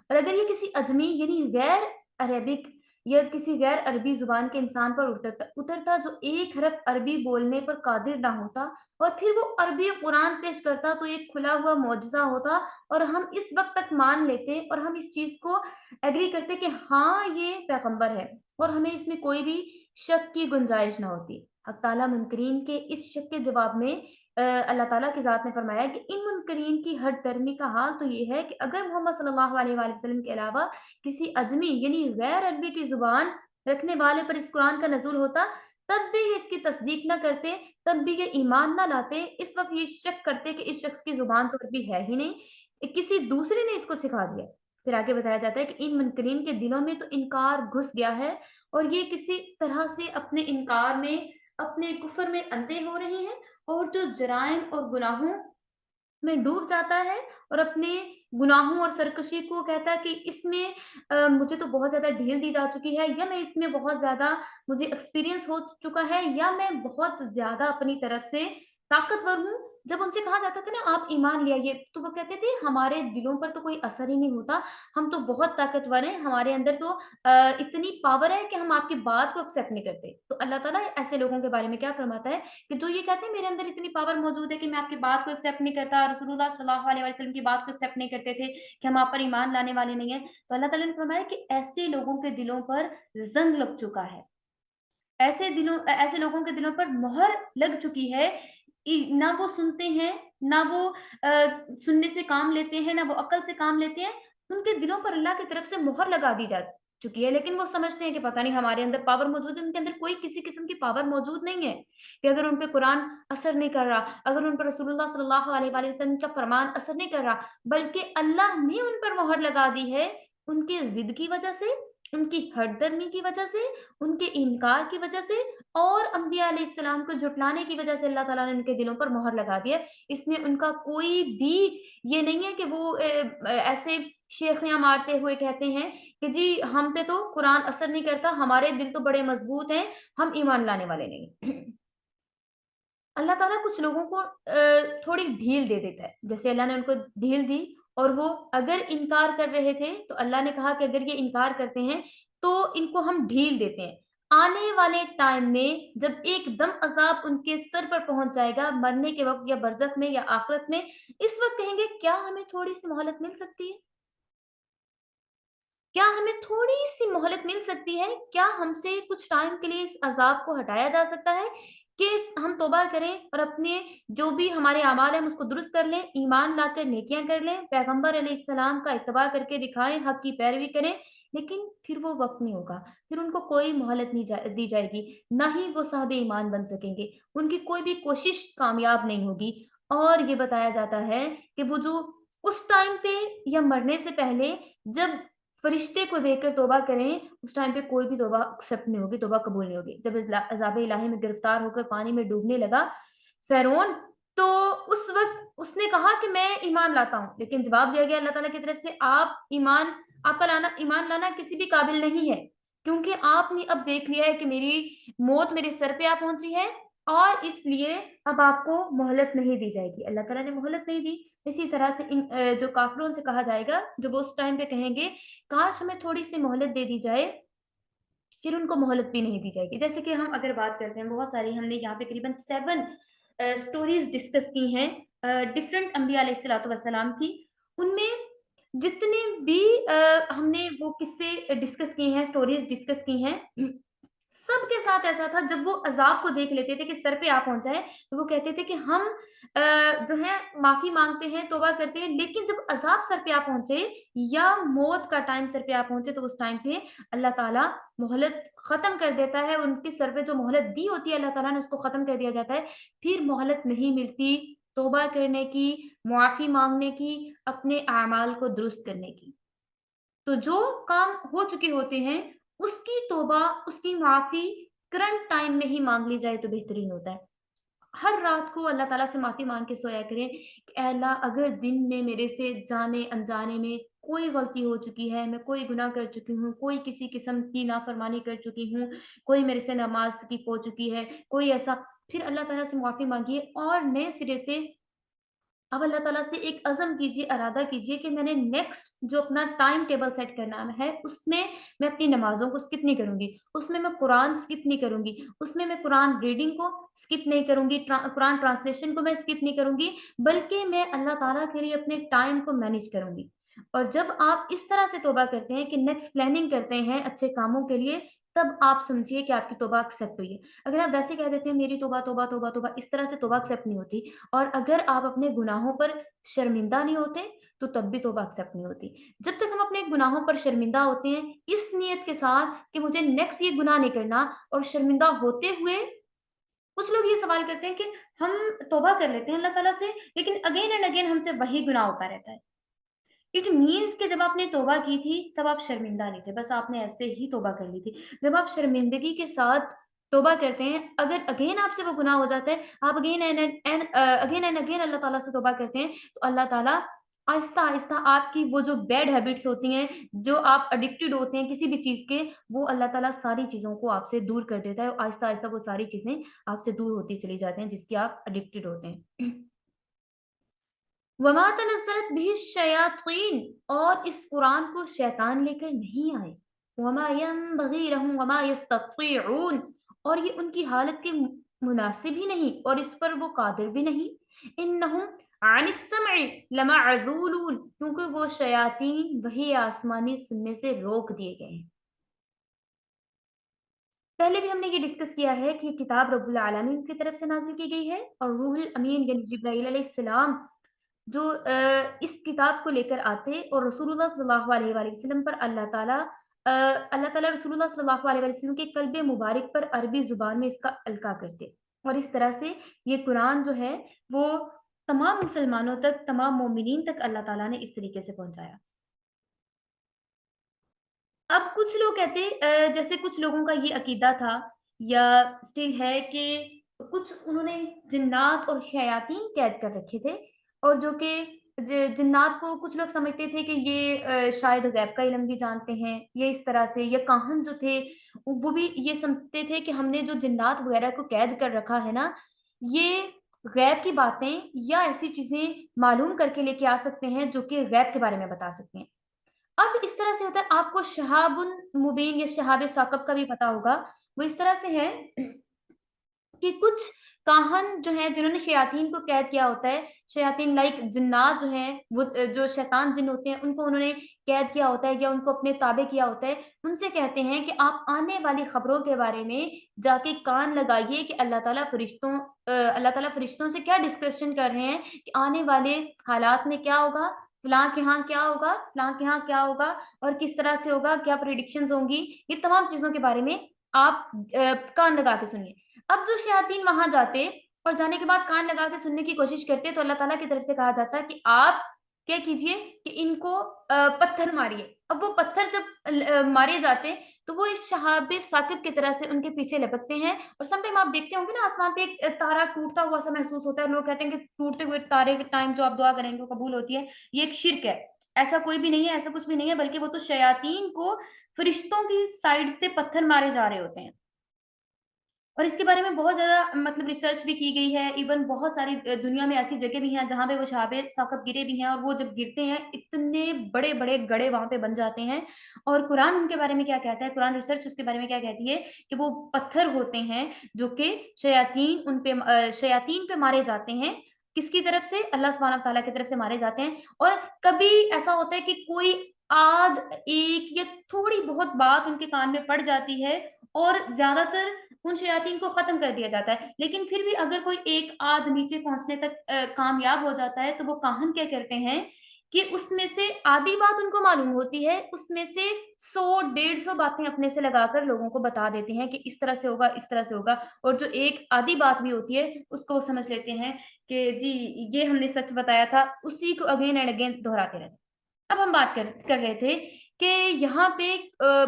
اور اگر یہ کسی اجمی یعنی غیر عربک یا کسی غیر عربی زبان کے انسان پر اترتا جو ایک حرف عربی بولنے پر قادر نہ ہوتا اور پھر وہ عربی قرآن پیش کرتا تو ایک کھلا ہوا معجزہ ہوتا، اور ہم اس وقت تک مان لیتے اور ہم اس چیز کو ایگری کرتے کہ ہاں یہ پیغمبر ہے اور ہمیں اس میں کوئی بھی شک کی گنجائش نہ ہوتی۔ حق تعالیٰ منکرین کے اس شک کے جواب میں اللہ تعالیٰ کی ذات نے فرمایا کہ ان منکرین کی ہر درمی کا حال تو یہ ہے کہ اگر محمد صلی اللہ علیہ وآلہ وسلم کے علاوہ کسی اجمی یعنی غیر عربی کی زبان رکھنے والے پر اس قرآن کا نزول ہوتا تب بھی یہ اس کی تصدیق نہ کرتے، تب بھی یہ ایمان نہ لاتے، اس وقت یہ شک کرتے کہ اس شخص کی زبان تو عربی ہے ہی نہیں، کسی دوسرے نے اس کو سکھا دیا۔ پھر آگے بتایا جاتا ہے کہ ان منکرین کے دلوں میں تو انکار گھس گیا ہے، اور یہ کسی طرح سے اپنے انکار میں، اپنے کفر میں اندھے ہو رہے ہیں، اور جو جرائم اور گناہوں میں ڈوب جاتا ہے اور اپنے گناہوں اور سرکشی کو کہتا ہے کہ اس میں مجھے تو بہت زیادہ ڈھیل دی جا چکی ہے، یا میں اس میں بہت زیادہ مجھے ایکسپیرینس ہو چکا ہے، یا میں بہت زیادہ اپنی طرف سے طاقتور ہوں۔ جب ان سے کہا جاتا تھا نا آپ ایمان لے آئیے، تو وہ کہتے تھے ہمارے دلوں پر تو کوئی اثر ہی نہیں ہوتا، ہم تو بہت طاقتور ہیں، ہمارے اندر تو اتنی پاور ہے کہ ہم آپ کی بات کو ایکسیپٹ نہیں کرتے۔ تو اللہ تعالیٰ ایسے لوگوں کے بارے میں کیا فرماتا ہے کہ جو یہ کہتے ہیں میرے اندر اتنی پاور موجود ہے کہ میں آپ کی بات کو ایکسیپٹ نہیں کرتا، رسول اللہ صلی اللہ علیہ وسلم کی بات کو ایکسیپٹ نہیں کرتے تھے کہ ہم آپ پر ایمان لانے والے نہیں ہیں، تو اللہ تعالیٰ نے فرمایا کہ ایسے لوگوں کے دلوں پر زنگ لگ چکا ہے، ایسے لوگوں کے دلوں پر مہر لگ چکی ہے، نہ وہ سنتے ہیں، نہ وہ سننے سے کام لیتے ہیں، نہ وہ عقل سے کام لیتے ہیں، ان کے دلوں پر اللہ کی طرف سے مہر لگا دی جا چکی ہے، لیکن وہ سمجھتے ہیں کہ پتہ نہیں ہمارے اندر پاور موجود ہے، ان کے اندر کوئی کسی قسم کی پاور موجود نہیں ہے کہ اگر ان پہ قرآن اثر نہیں کر رہا، اگر ان پر رسول اللہ صلی اللہ علیہ وآلہ وسلم کا فرمان اثر نہیں کر رہا، بلکہ اللہ نے ان پر مہر لگا دی ہے ان کے ضد کی وجہ سے، ان کی ہٹ درمی کی وجہ سے، ان کے انکار کی وجہ سے، اور انبیاء علیہ السلام کو جھٹلانے کی وجہ سے اللہ تعالیٰ نے ان کے دلوں پر مہر لگا دی ہے۔ اس میں ان کا کوئی بھی یہ نہیں ہے کہ وہ ایسے شیخیاں مارتے ہوئے کہتے ہیں کہ جی ہم پہ تو قرآن اثر نہیں کرتا، ہمارے دل تو بڑے مضبوط ہیں، ہم ایمان لانے والے نہیں۔ اللہ تعالیٰ کچھ لوگوں کو تھوڑی ڈھیل دے دیتا ہے، جیسے اللہ نے ان کو ڈھیل دی، اور وہ اگر انکار کر رہے تھے تو اللہ نے کہا کہ اگر یہ انکار کرتے ہیں تو ان کو ہم ڈھیل دیتے ہیں۔ آنے والے ٹائم میں جب ایک دم عذاب ان کے سر پر پہنچ جائے گا، مرنے کے وقت یا برزخ میں یا آخرت میں، اس وقت کہیں گے کیا ہمیں تھوڑی سی مہلت مل سکتی ہے؟ کیا ہمیں تھوڑی سی مہلت مل سکتی ہے؟ کیا ہم سے کچھ ٹائم کے لیے اس عذاب کو ہٹایا جا سکتا ہے کہ ہم توبہ کریں اور اپنے جو بھی ہمارے اعمال ہیں ہم اس کو درست کر لیں، ایمان لا کر نیکیاں کر لیں، پیغمبر علیہ السلام کا اتباع کر کے دکھائیں، حق کی پیروی کریں، لیکن پھر وہ وقت نہیں ہوگا، پھر ان کو کوئی مہلت نہیں دی جائے گی، نہ ہی وہ صاحب ایمان بن سکیں گے، ان کی کوئی بھی کوشش کامیاب نہیں ہوگی۔ اور یہ بتایا جاتا ہے کہ وہ جو اس ٹائم پہ یا مرنے سے پہلے جب فرشتے کو دیکھ کر توبہ کریں، اس ٹائم پہ کوئی بھی توبہ ایکسیپٹ نہیں ہوگی، توبہ قبول نہیں ہوگی۔ جب عذاب الہی میں گرفتار ہو کر پانی میں ڈوبنے لگا فرعون، تو اس وقت اس نے کہا کہ میں ایمان لاتا ہوں، لیکن جواب دیا گیا اللہ تعالیٰ کی طرف سے آپ کا ایمان لانا کسی بھی قابل نہیں ہے، کیونکہ آپ نے اب دیکھ لیا ہے کہ میری موت میرے سر پہ آ پہنچی ہے، اور اس لیے اب آپ کو مہلت نہیں دی جائے گی۔ اللہ تعالیٰ نے مہلت نہیں دی۔ اسی طرح سے جو کافروں سے کہا جائے گا، جو وہ اس ٹائم پہ کہیں گے کاش ہمیں تھوڑی سی مہلت دے دی جائے، پھر ان کو مہلت بھی نہیں دی جائے گی۔ جیسے کہ ہم اگر بات کرتے ہیں، بہت ساری ہم نے یہاں پہ قریباً 7 سٹوریز ڈسکس کی ہیں ڈفرنٹ انبیاء علیہ الصلوۃ والسلام کی، ان میں جتنے بھی ہم نے وہ قصے ڈسکس کیے ہیں، سٹوریز ڈسکس کی ہیں، سب کے ساتھ ایسا تھا جب وہ عذاب کو دیکھ لیتے تھے کہ سر پہ آ پہنچا ہے، تو وہ کہتے تھے کہ ہم جو ہے معافی مانگتے ہیں، توبہ کرتے ہیں، لیکن جب عذاب سر پہ آ پہنچے یا موت کا ٹائم سر پہ آ پہنچے تو اس ٹائم پہ اللہ تعالیٰ مہلت ختم کر دیتا ہے، ان کے سر پہ جو مہلت دی ہوتی ہے اللہ تعالیٰ نے اس کو ختم کر دیا جاتا ہے، پھر مہلت نہیں ملتی توبہ کرنے کی، معافی مانگنے کی، اپنے اعمال کو درست کرنے کی۔ تو جو کام ہو چکے ہوتے ہیں اس کی توبہ، اس کی معافی کرنٹ ٹائم میں ہی مانگ لی جائے تو بہترین ہوتا ہے۔ ہر رات کو اللہ تعالیٰ سے معافی مانگ کے سویا کریں کہ اے اللہ اگر دن میں میرے سے جانے انجانے میں کوئی غلطی ہو چکی ہے، میں کوئی گناہ کر چکی ہوں، کوئی کسی قسم کی نافرمانی کر چکی ہوں، کوئی میرے سے نماز سکپ ہو چکی ہے، کوئی ایسا، پھر اللہ تعالیٰ سے معافی مانگیے اور نئے سرے سے اب اللہ تعالیٰ سے ایک عزم کیجیے، ارادہ کیجیے کہ میں نے نیکسٹ جو اپنا ٹائم ٹیبل سیٹ کرنا ہے اس میں میں اپنی نمازوں کو سکپ نہیں کروں گی، اس میں قرآن سکپ نہیں کروں گی، اس میں قرآن ریڈنگ کو سکپ نہیں کروں گی، قرآن ٹرانسلیشن کو میں سکپ نہیں کروں گی، بلکہ میں اللہ تعالیٰ کے لیے اپنے ٹائم کو مینیج کروں گی۔ اور جب آپ اس طرح سے توبہ کرتے ہیں کہ نیکسٹ پلاننگ کرتے ہیں اچھے کاموں کے لیے، تب آپ سمجھیے کہ آپ کی توبہ ایکسیپٹ ہوئی ہے۔ اگر آپ ویسے کہہ دیتے ہیں میری توبہ توبہ توبہ توبہ، اس طرح سے توبہ ایکسیپٹ نہیں ہوتی، اور اگر آپ اپنے گناہوں پر شرمندہ نہیں ہوتے تو تب بھی توبہ ایکسیپٹ نہیں ہوتی۔ جب تک ہم اپنے گناہوں پر شرمندہ ہوتے ہیں اس نیت کے ساتھ کہ مجھے نیکسٹ یہ گناہ نہیں کرنا، اور شرمندہ ہوتے ہوئے کچھ لوگ یہ سوال کرتے ہیں کہ ہم توبہ کر لیتے ہیں اللہ تعالیٰ سے، لیکن اگین اینڈ اگین ہم سے وہی گناہ ہوتا رہتا ہے۔ اٹ مینس کہ جب آپ نے توبہ کی تھی تب آپ شرمندہ نہیں تھے، بس آپ نے ایسے ہی توبہ کر لی تھی۔ جب آپ شرمندگی کے ساتھ توبہ کرتے ہیں، اگر اگین آپ سے وہ گناہ ہو جاتا ہے، آپ اگین اینڈ اگین اللہ تعالیٰ سے توبہ کرتے ہیں، تو اللہ تعالیٰ آہستہ آہستہ آپ کی وہ جو بیڈ ہیبٹس ہوتی ہیں، جو آپ اڈکٹیڈ ہوتے ہیں کسی بھی چیز کے، وہ اللہ تعالیٰ ساری چیزوں کو آپ سے دور کر دیتا ہے، اور آہستہ آہستہ وہ ساری چیزیں آپ سے دور ہوتی چلی جاتی ہیں جس کی آپ اڈکٹیڈ ہوتے ہیں۔ وما تنزلت به الشیاطین، اور اس قرآن کو شیطان لے کر نہیں آئے۔ وما ينبغي لهم وما يستطيعون، اور یہ ان کی حالت کے مناسب ہی نہیں، اور اس پر وہ قادر بھی نہیں۔ انہم عن السمع لمعزولون، کیونکہ وہ شیاطین وحی آسمانی سننے سے روک دیے گئے ہیں۔ پہلے بھی ہم نے یہ ڈسکس کیا ہے کہ یہ کتاب رب العالمین کی طرف سے نازل کی گئی ہے، اور روح الامین یعنی جبرائیل علیہ السلام جو اس کتاب کو لے کر آتے، اور رسول اللہ صلی اللہ علیہ وآلہ وسلم پر اللہ تعالیٰ رسول اللہ صلی اللہ علیہ وآلہ وسلم کے قلب مبارک پر عربی زبان میں اس کا القاء کرتے، اور اس طرح سے یہ قرآن جو ہے وہ تمام مسلمانوں تک، تمام مومنین تک اللہ تعالیٰ نے اس طریقے سے پہنچایا۔ اب کچھ لوگ کہتے جیسے کچھ لوگوں کا یہ عقیدہ تھا یا اسٹل ہے کہ کچھ انہوں نے جنات اور شیاطین قید کر رکھے تھے، اور جو کہ جنات کو کچھ لوگ سمجھتے تھے کہ یہ شاید غیب کا علم بھی جانتے ہیں، یا اس طرح سے، یا کاہن جو تھے وہ بھی یہ سمجھتے تھے کہ ہم نے جو جنات وغیرہ کو قید کر رکھا ہے نا، یہ غیب کی باتیں یا ایسی چیزیں معلوم کر کے لے کے آ سکتے ہیں جو کہ غیب کے بارے میں بتا سکتے ہیں۔ اب اس طرح سے ہوتا ہے، آپ کو شہاب مبین یا شہاب ثاقب کا بھی پتا ہوگا، وہ اس طرح سے ہے کہ کچھ کاہن جو ہیں جنہوں نے شیاطین کو قید کیا ہوتا ہے، شیاطین لائک جنات جو ہیں، وہ جو شیطان جن ہوتے ہیں ان کو انہوں نے قید کیا ہوتا ہے یا ان کو اپنے تابع کیا ہوتا ہے، ان سے کہتے ہیں کہ آپ آنے والی خبروں کے بارے میں جا کے کان لگائیے کہ اللہ تعالیٰ فرشتوں سے کیا ڈسکشن کر رہے ہیں کہ آنے والے حالات میں کیا ہوگا، فلاں کے ہاں کیا ہوگا، فلاں کے ہاں کیا ہوگا، اور کس طرح سے ہوگا، کیا پریڈکشنز ہوں گی، یہ تمام چیزوں کے بارے میں آپ کان لگا کے سنیے۔ اب جو شیاطین وہاں جاتے اور جانے کے بعد کان لگا کے سننے کی کوشش کرتے، تو اللہ تعالیٰ کی طرف سے کہا جاتا ہے کہ آپ کیا کیجئے کہ ان کو پتھر ماریے۔ اب وہ پتھر جب مارے جاتے تو وہ اس شہاب ثاقب کی طرح سے ان کے پیچھے لپکتے ہیں، اور سم ٹائم آپ دیکھتے ہوں گے نا آسمان پہ ایک تارا ٹوٹتا ہوا سا محسوس ہوتا ہے، لوگ کہتے ہیں کہ ٹوٹتے ہوئے تارے کے ٹائم جو آپ دعا کریں گے وہ قبول ہوتی ہے، یہ ایک شرک ہے۔ ایسا کوئی بھی نہیں ہے، ایسا کچھ بھی نہیں ہے، بلکہ وہ تو شیاطین کو فرشتوں کی سائڈ سے پتھر مارے جا رہے ہوتے ہیں، اور اس کے بارے میں بہت زیادہ مطلب ریسرچ بھی کی گئی ہے۔ ایون بہت ساری دنیا میں ایسی جگہ بھی ہیں جہاں پہ وہ شہاب ثاقب گرے بھی ہیں، اور وہ جب گرتے ہیں اتنے بڑے بڑے گڑھے وہاں پہ بن جاتے ہیں۔ اور قرآن ان کے بارے میں کیا کہتا ہے، قرآن ریسرچ اس کے بارے میں کیا کہتی ہے کہ وہ پتھر ہوتے ہیں جو کہ شیاطین پہ مارے جاتے ہیں۔ کس کی طرف سے؟ اللہ سبحانہ تعالیٰ کی طرف سے مارے جاتے ہیں۔ اور کبھی ایسا ہوتا ہے کہ کوئی ایک یا تھوڑی بہت بات ان کے کان میں پڑ جاتی ہے، اور زیادہ تر ان شیاطین کو ختم کر دیا جاتا ہے، لیکن پھر بھی اگر کوئی ایک آدھ نیچے پہنچنے تک کامیاب ہو جاتا ہے، تو وہ کاہن کیا کرتے ہیں کہ اس میں سے آدھی بات ان کو معلوم ہوتی ہے، اس میں سے 100-150 باتیں اپنے سے لگا کر لوگوں کو بتا دیتے ہیں کہ اس طرح سے ہوگا، اس طرح سے ہوگا، اور جو ایک آدھی بات بھی ہوتی ہے اس کو وہ سمجھ لیتے ہیں کہ جی یہ ہم نے سچ بتایا تھا، اسی کو اگین اینڈ اگین دہراتے رہتے ہیں۔ اب ہم بات کر رہے تھے کہ یہاں پہ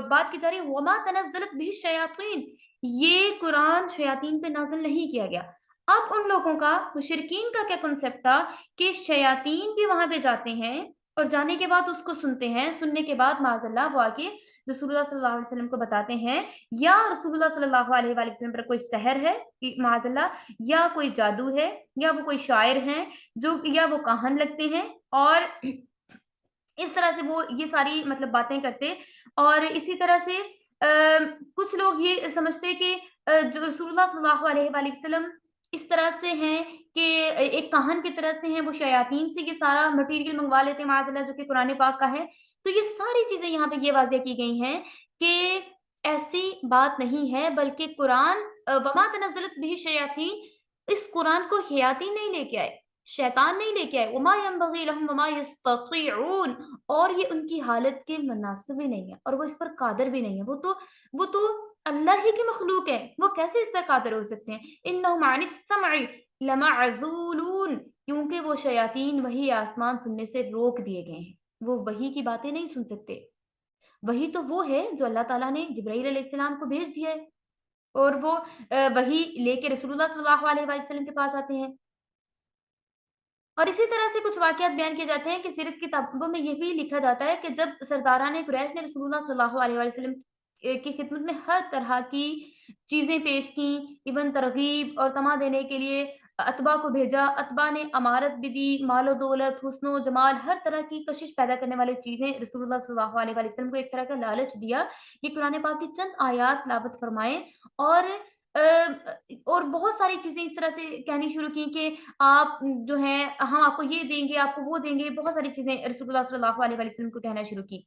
بات کی جا رہی ہے وما تنزلت به الشیاطین، یہ قرآن شیاطین پہ نازل نہیں کیا گیا۔ اب ان لوگوں کا، مشرکین کا کیا کنسپٹ تھا کہ شیاطین بھی وہاں پہ جاتے ہیں، اور جانے کے بعد اس کو سنتے ہیں، سننے کے بعد معاذ اللہ وہ آگے رسول اللہ صلی اللہ علیہ وسلم کو بتاتے ہیں، یا رسول اللہ صلی اللہ علیہ وآلہ وسلم پر کوئی سحر ہے معاذ اللہ، یا کوئی جادو ہے، یا وہ کوئی شاعر ہیں یا وہ کاہن لگتے ہیں، اور اس طرح سے وہ یہ ساری مطلب باتیں کرتے۔ اور اسی طرح سے کچھ لوگ یہ سمجھتے کہ جو رسول اللہ صلی اللہ علیہ وآلہ وسلم اس طرح سے ہیں کہ ایک کاہن کی طرح سے ہیں، وہ شیاطین سے یہ سارا مٹیریل منگوا لیتے ہیں معاذ اللہ، جو کہ قرآن پاک کا ہے۔ تو یہ ساری چیزیں یہاں پہ یہ واضح کی گئی ہیں کہ ایسی بات نہیں ہے، بلکہ قرآن وما تنزلت به الشیاطین، اس قرآن کو شیاطین نہیں لے کے آئے، شیطان نہیں لے کے آئے، وما ينبغي لهم وما يستطيعون، اور یہ ان کی حالت کے مناسب بھی نہیں ہے اور وہ اس پر قادر بھی نہیں ہے، وہ تو اللہ ہی کی مخلوق ہے، وہ کیسے اس پر قادر ہو سکتے ہیں؟ انہم عن السمع لمعزولون، کیونکہ وہ شیاطین وہی آسمان سننے سے روک دیے گئے ہیں، وہ وہی کی باتیں نہیں سن سکتے۔ وہی تو وہ ہے جو اللہ تعالیٰ نے جبرائیل علیہ السلام کو بھیج دیا ہے، اور وہ وہی لے کے رسول اللہ صلی اللہ علیہ وآلہ وسلم کے پاس آتے ہیں۔ اور اسی طرح سے کچھ واقعات بیان کیے جاتے ہیں کہ سیرت کی کتابوں میں یہ بھی لکھا جاتا ہے کہ جب سرداران قریش نے رسول اللہ صلی اللہ علیہ وآلہ وسلم کی خدمت میں ہر طرح کی چیزیں پیش کیں، ایون ترغیب اور طمع دینے کے لیے اتباع کو بھیجا، اتباع نے امارت بھی دی، مال و دولت، حسن و جمال، ہر طرح کی کشش پیدا کرنے والی چیزیں رسول اللہ صلی اللہ علیہ وآلہ وسلم کو ایک طرح کا لالچ دیا کہ قرآن پاک کی چند آیات تلاوت فرمائیں، اور اور بہت ساری چیزیں اس طرح سے کہنی شروع کی کہ آپ جو ہیں ہم آپ کو یہ دیں گے، آپ کو وہ دیں گے، بہت ساری چیزیں رسول اللہ صلی اللہ علیہ وآلہ وسلم کو کہنا شروع کی۔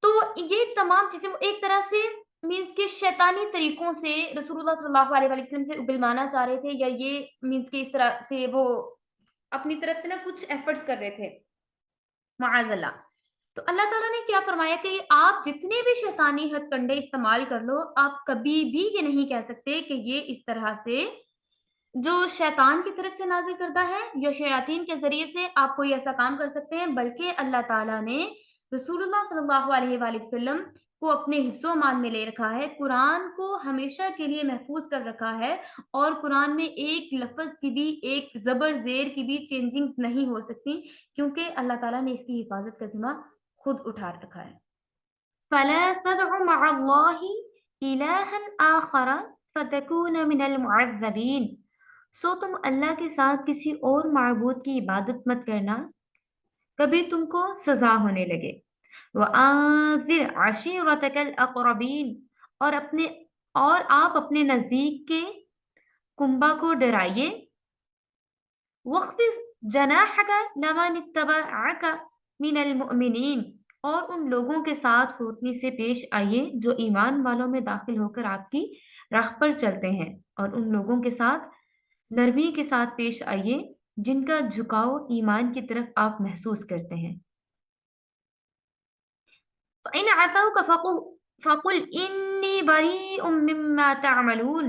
تو یہ تمام چیزیں وہ ایک طرح سے مینس کے شیطانی طریقوں سے رسول اللہ صلی اللہ علیہ وآلہ وسلم سے بلوانا چاہ رہے تھے، یا یہ مینس کے اس طرح سے وہ اپنی طرف سے نا کچھ ایفرٹس کر رہے تھے، معاذ اللہ۔ تو اللہ تعالیٰ نے کیا فرمایا کہ آپ جتنے بھی شیطانی ہتھ کنڈے استعمال کر لو، آپ کبھی بھی یہ نہیں کہہ سکتے کہ یہ اس طرح سے جو شیطان کی طرف سے نازل کردہ ہے یا شیاطین کے ذریعے سے آپ کوئی ایسا کام کر سکتے ہیں، بلکہ اللہ تعالیٰ نے رسول اللہ صلی اللہ علیہ وآلہ وسلم کو اپنے حفظ و امان میں لے رکھا ہے، قرآن کو ہمیشہ کے لیے محفوظ کر رکھا ہے، اور قرآن میں ایک لفظ کی بھی، ایک زبر زیر کی بھی چینجنگز نہیں ہو سکتی، کیونکہ اللہ تعالیٰ نے اس کی حفاظت کا ذمہ خود اٹھا رکھا ہے۔ فَلَا تَدْعُ مَعَ اللَّهِ إِلَٰهًا آخَرَ فَتَكُونَ مِنَ الْمُعَذَّبِينَ، سو تم اللہ کے ساتھ کسی اور معبود کی عبادت مت کرنا، کبھی تم کو سزا ہونے لگے۔ وَأَنذِرْ عَشِيرَتَكَ الْأَقْرَبِينَ، اور آپ اپنے نزدیک کے کنبہ کو ڈرائیے۔ وَاخْفِضْ جَنَاحَكَ لَمَنِ اتَّبَعَكَ مِنَ الْمُؤْمِنِينَ، اور ان لوگوں کے ساتھ روتنی سے پیش آئیے جو ایمان والوں میں داخل ہو کر آپ کی راہ پر چلتے ہیں، اور ان لوگوں کے ساتھ نرمی کے ساتھ پیش آئیے جن کا جھکاؤ ایمان کی طرف آپ محسوس کرتے ہیں۔ فَإِنْ عَصَوْكَ فَقُلْ إِنِّي بَرِيءٌ مِّمَّا تَعْمَلُونَ،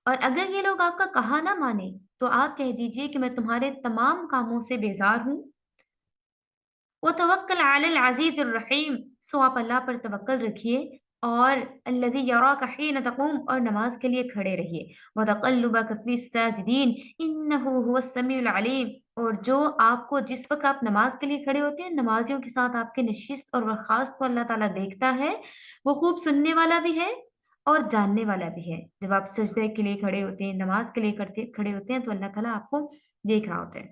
اور اگر یہ لوگ آپ کا کہا نہ مانے تو آپ کہہ دیجئے کہ میں تمہارے تمام کاموں سے بیزار ہوں۔ وَتَوَكَّلْ عَلَى الْعَزِيزِ الرَّحِيمِ، سو آپ اللہ پر توکل رکھیے، اور الَّذِي يَرَاكَ حِينَ تَقُومُ، اور نماز کے لیے کھڑے رہیے۔ وَتَقَلُّبَكَ فِي السَّاجِدِينَ إِنَّهُ هُوَ السَّمِيعُ الْعَلِيمُ، اور جو آپ کو جس وقت آپ نماز کے لیے کھڑے ہوتے ہیں، نمازیوں کے ساتھ آپ کے نشست اور برخاست کو اللہ تعالیٰ دیکھتا ہے، وہ خوب سننے والا بھی ہے اور جاننے والا بھی ہے۔ جب آپ سجدے کے لیے کھڑے ہوتے ہیں، نماز کے لیے کھڑے ہوتے ہیں، تو اللہ تعالیٰ آپ کو دیکھ رہا ہوتا ہے۔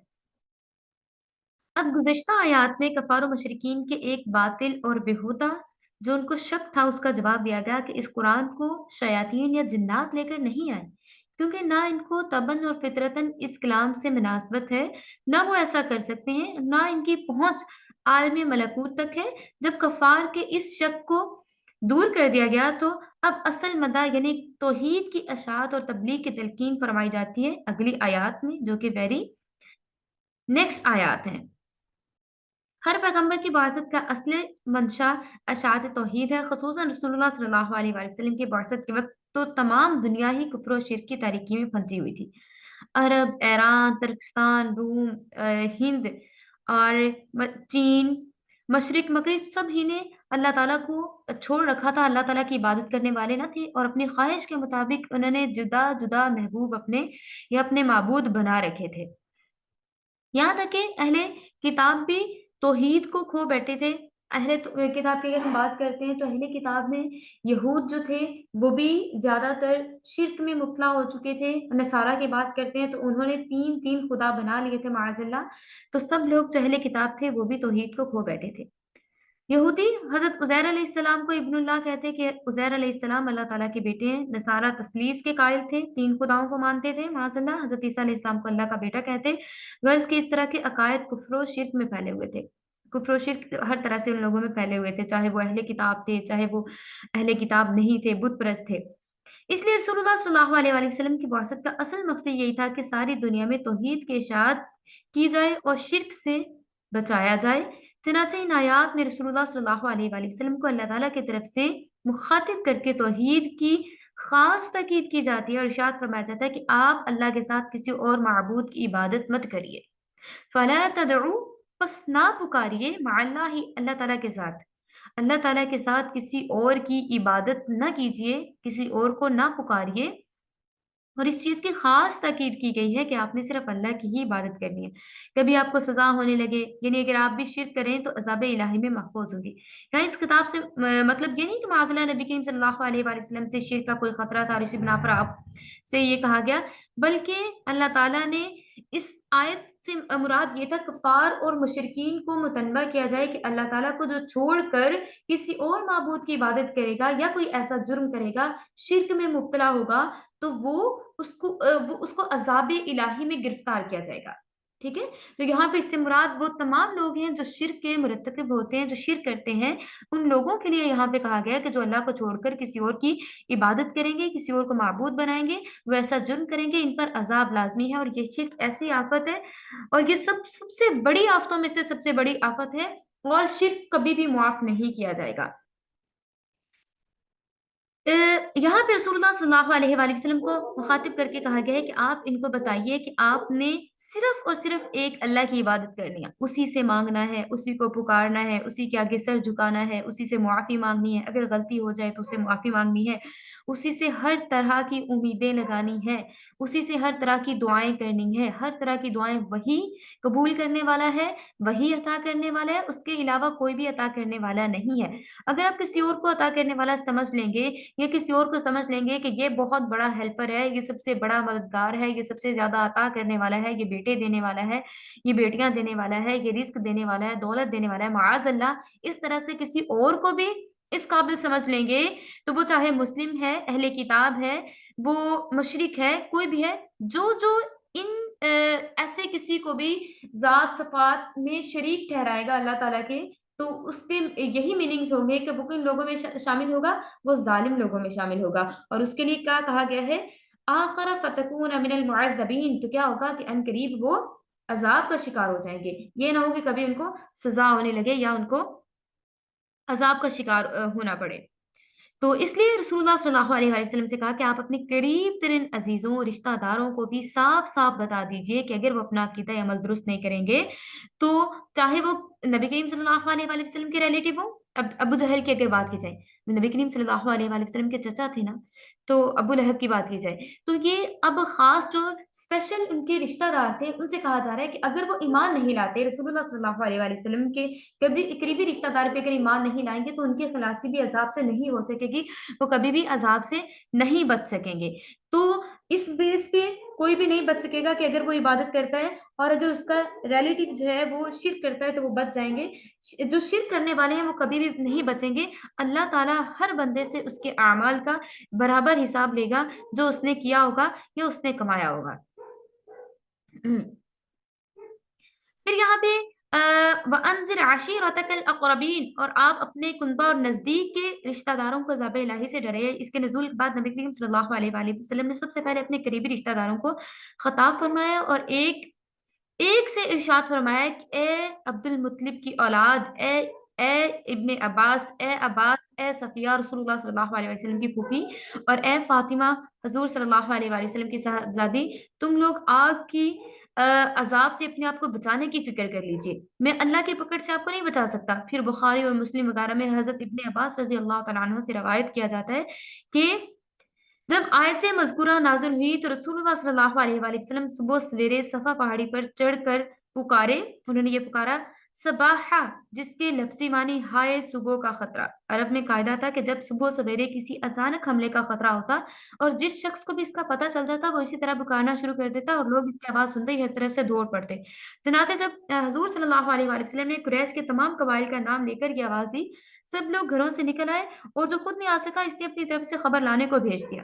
اب گزشتہ آیات میں کفار و مشرکین کے ایک باطل اور بیہودہ جو ان کو شک تھا، اس کا جواب دیا گیا کہ اس قرآن کو شیاطین یا جنات لے کر نہیں آئے، کیونکہ نہ ان کو طبعاً اور فطرتاً اس کلام سے مناسبت ہے، نہ وہ ایسا کر سکتے ہیں، نہ ان کی پہنچ عالم ملکوت تک ہے۔ جب کفار کے اس شک کو دور کر دیا گیا تو اب اصل مدعا یعنی توحید کی اشاعت اور تبلیغ کی تلقین فرمائی جاتی ہے اگلی آیات میں، جو کہ ویری نیکسٹ آیات ہیں۔ ہر پیغمبر کی بعثت کا اصل منشا اشاعت توحید ہے، خصوصاً رسول اللہ صلی اللہ علیہ وآلہ وسلم کی بعثت کے وقت تو تمام دنیا ہی کفر و شرک کی تاریکی میں پھنسی ہوئی تھی۔ عرب، ایران، ترکستان، روم، ہند اور چین، مشرق مغرب، سب ہی نے اللہ تعالیٰ کو چھوڑ رکھا تھا، اللہ تعالیٰ کی عبادت کرنے والے نہ تھے، اور اپنی خواہش کے مطابق انہوں نے جدا جدا محبوب اپنے یا اپنے معبود بنا رکھے تھے۔ یہاں تک کہ اہل کتاب بھی توحید کو کھو بیٹھے تھے۔ اہل کتاب کی اگر ہم بات کرتے ہیں تو اہل کتاب میں یہود جو تھے وہ بھی زیادہ تر شرک میں مبتلا ہو چکے تھے۔ نصارہ کی بات کرتے ہیں تو انہوں نے تین خدا بنا لیے تھے معاذ اللہ۔ تو سب لوگ جو اہل کتاب تھے وہ بھی توحید کو کھو بیٹھے تھے۔ یہودی حضرت عزیر علیہ السلام کو ابن اللہ کہتے کہ عزیر علیہ السلام اللہ تعالیٰ کے بیٹے ہیں۔ نصارہ تثلیث کے قائل تھے، تین خداؤں کو مانتے تھے معاذ اللہ۔ حضرت عیسیٰ علیہ السلام کو اللہ کا بیٹا کہتے، غرض کہ اس طرح کے عقائد کفر و شرک میں پھیلے ہوئے تھے۔ کفر و شرک ہر طرح سے ان لوگوں میں پھیلے ہوئے تھے، چاہے وہ اہل کتاب تھے، چاہے وہ اہل کتاب نہیں تھے، بت پرست تھے۔ اس لیے رسول اللہ صلی اللہ علیہ وآلہ وسلم کی بعثت کا اصل مقصد یہی تھا کہ ساری دنیا میں توحید کی اشاعت کی جائے اور شرک سے بچایا جائے۔ چنانچہ ان آیات میں رسول اللہ صلی اللہ علیہ وآلہ وسلم کو اللہ تعالیٰ کی طرف سے مخاطب کر کے توحید کی خاص تاکید کی جاتی ہے اور ارشاد فرمایا جاتا ہے کہ آپ اللہ کے ساتھ کسی اور معبود کی عبادت مت کریے۔ فلا تدعو، پس نہ پکاریے، مع اللہ، اللہ تعالیٰ کے ساتھ، اللہ تعالیٰ کے ساتھ کسی اور کی عبادت نہ کیجیے، کسی اور کو نہ پکاریے۔ اور اس چیز کی خاص تاکید کی گئی ہے کہ آپ نے صرف اللہ کی ہی عبادت کرنی ہے۔ کبھی آپ کو سزا ہونے لگے، یعنی اگر آپ بھی شرک کریں تو عذاب الہی میں محفوظ ہوگی۔ یہاں اس کتاب سے مطلب یہ نہیں کہ معاذ اللہ نبی کریم صلی اللہ علیہ وآلہ وسلم سے شرک کا کوئی خطرہ تھا اور اسی بنا پر آپ سے یہ کہا گیا، بلکہ اللہ تعالیٰ نے اس آیت سے مراد یہ تھا کفار اور مشرکین کو متنبہ کیا جائے کہ اللہ تعالیٰ کو جو چھوڑ کر کسی اور معبود کی عبادت کرے گا یا کوئی ایسا جرم کرے گا، شرک میں مبتلا ہوگا، تو وہ اس کو عذاب الہی میں گرفتار کیا جائے گا۔ ٹھیک ہے، تو یہاں پہ اس سے مراد وہ تمام لوگ ہیں جو شرک کے مرتکب ہوتے ہیں، جو شرک کرتے ہیں، ان لوگوں کے لیے یہاں پہ کہا گیا کہ جو اللہ کو چھوڑ کر کسی اور کی عبادت کریں گے، کسی اور کو معبود بنائیں گے، وہ ایسا جرم کریں گے، ان پر عذاب لازمی ہے۔ اور یہ شرک ایسی آفت ہے، اور یہ سب سے بڑی آفتوں میں سے سب سے بڑی آفت ہے، اور شرک کبھی بھی معاف نہیں کیا جائے گا۔ یہاں پہ رسول اللہ صلی اللہ علیہ وآلہ وسلم کو مخاطب کر کے کہا گیا ہے کہ آپ ان کو بتائیے کہ آپ نے صرف اور صرف ایک اللہ کی عبادت کرنی ہے، اسی سے مانگنا ہے، اسی کو پکارنا ہے، اسی کے آگے سر جھکانا ہے، اسی سے معافی مانگنی ہے، اگر غلطی ہو جائے تو اسے معافی مانگنی ہے، اسی سے ہر طرح کی امیدیں لگانی ہے، اسی سے ہر طرح کی دعائیں کرنی ہے، ہر طرح کی دعائیں وہی قبول کرنے والا ہے، وہی عطا کرنے والا ہے، اس کے علاوہ کوئی بھی عطا کرنے والا نہیں ہے۔ اگر آپ کسی اور کو عطا کرنے والا سمجھ لیں گے، یا کسی اور کو سمجھ لیں گے کہ یہ بہت بڑا ہیلپر ہے، یہ سب سے بڑا مددگار ہے، یہ سب سے زیادہ عطا کرنے والا ہے، یہ بیٹے دینے والا ہے، یہ بیٹیاں دینے والا ہے، یہ رزق دینے والا ہے، دولت دینے والا ہے، معاذ اللہ اس طرح سے کسی اور کو بھی اس قابل سمجھ لیں گے، تو وہ چاہے مسلم ہے، اہل کتاب ہے، وہ مشرک ہے، کوئی بھی ہے، جو ان ایسے کسی کو بھی ذات صفات میں شریک ٹھہرائے گا اللہ تعالیٰ کے، تو اس کے یہی میننگز ہوں گے کہ وہ کن لوگوں میں شامل ہوگا، وہ ظالم لوگوں میں شامل ہوگا۔ اور اس کے لیے کیا کہا گیا ہے، آخر فتکون من المعذبین، تو کیا ہوگا کہ ان قریب وہ عذاب کا شکار ہو جائیں گے، یہ نہ ہو کہ کبھی ان کو سزا ہونے لگے یا ان کو عذاب کا شکار ہونا پڑے۔ تو اس لیے رسول اللہ صلی اللہ علیہ وآلہ وسلم سے کہا کہ آپ اپنے قریب ترین عزیزوں، رشتہ داروں کو بھی صاف صاف بتا دیجئے کہ اگر وہ اپنا عقیدہ عمل درست نہیں کریں گے، تو چاہے وہ نبی کریم صلی اللہ علیہ وآلہ وسلم کے ریلیٹیو ہوں، اب ابو جہل کی اگر بات کی جائے، نبی کریم صلی اللہ علیہ وآلہ وسلم کے چچا تھے نا، تو ابو لہب کی بات کی جائے، تو یہ اب خاص جو اسپیشل ان کے رشتہ دار تھے ان سے کہا جا رہا ہے کہ اگر وہ ایمان نہیں لاتے، رسول اللہ صلی اللہ علیہ وآلہ وسلم کے قریبی رشتہ دار پہ اگر ایمان نہیں لائیں گے، تو ان کی خلاصی بھی عذاب سے نہیں ہو سکے گی، وہ کبھی بھی عذاب سے نہیں بچ سکیں گے۔ تو اس بیس پہ کوئی بھی نہیں بچ سکے گا کہ اگر وہ عبادت کرتا ہے اور اگر اس کا ریلیٹیو جو ہے وہ شرک کرتا ہے تو وہ بچ جائیں گے، جو شرک کرنے والے ہیں وہ کبھی بھی نہیں بچیں گے۔ اللہ تعالیٰ ہر بندے سے اس کے اعمال کا برابر حساب لے گا، جو اس نے کیا ہوگا یا اس نے کمایا ہوگا۔ پھر یہاں پہ وَأَنذِرْ عَشِيرَتَكَ الْأَقْرَبِينَ، اور آپ اپنے کنبہ اور نزدیک کے رشتہ داروں کو عذاب الہی سے ڈرائے۔ اس کے نزول کے بعد نبی کریم صلی اللہ علیہ وآلہ وسلم نے سب سے پہلے اپنے قریبی رشتہ داروں کو خطاب فرمایا اور ایک سے ارشاد فرمایا کہ اے عبد المطلب کی اولاد، اے ابن عباس، اے صفیہ رسول اللہ صلی اللہ علیہ وسلم کی پھوپھی، اور اے فاطمہ حضور صلی اللہ علیہ وآلہ وسلم کی صاحبزادی، تم لوگ آگ کی عذاب سے اپنے آپ کو بچانے کی فکر کر لیجئے، میں اللہ کی پکڑ سے آپ کو نہیں بچا سکتا۔ پھر بخاری اور مسلم وغیرہ میں حضرت ابن عباس رضی اللہ تعالیٰ عنہ سے روایت کیا جاتا ہے کہ جب آیت مذکورہ نازل ہوئی تو رسول اللہ صلی اللہ علیہ وآلہ وسلم صبح سویرے صفا پہاڑی پر چڑھ کر پکارے، انہوں نے یہ پکارا صباحا، جس کے لفظی معنی ہائے صبح کا خطرہ۔ عرب میں قاعدہ تھا کہ جب صبح سویرے کسی اچانک حملے کا خطرہ ہوتا اور جس شخص کو بھی اس کا پتہ چل جاتا وہ اسی طرح پکارنا شروع کر دیتا اور لوگ اس کی آواز سنتے ہی ہر طرف سے دوڑ پڑتے۔ چنانچہ جب حضور صلی اللہ علیہ وآلہ وسلم نے قریش کے تمام قبائل کا نام لے کر یہ آواز دی، سب لوگ گھروں سے نکل آئے اور جو خود نہیں آ سکا اس نے اپنی طرف سے خبر لانے کو بھیج دیا۔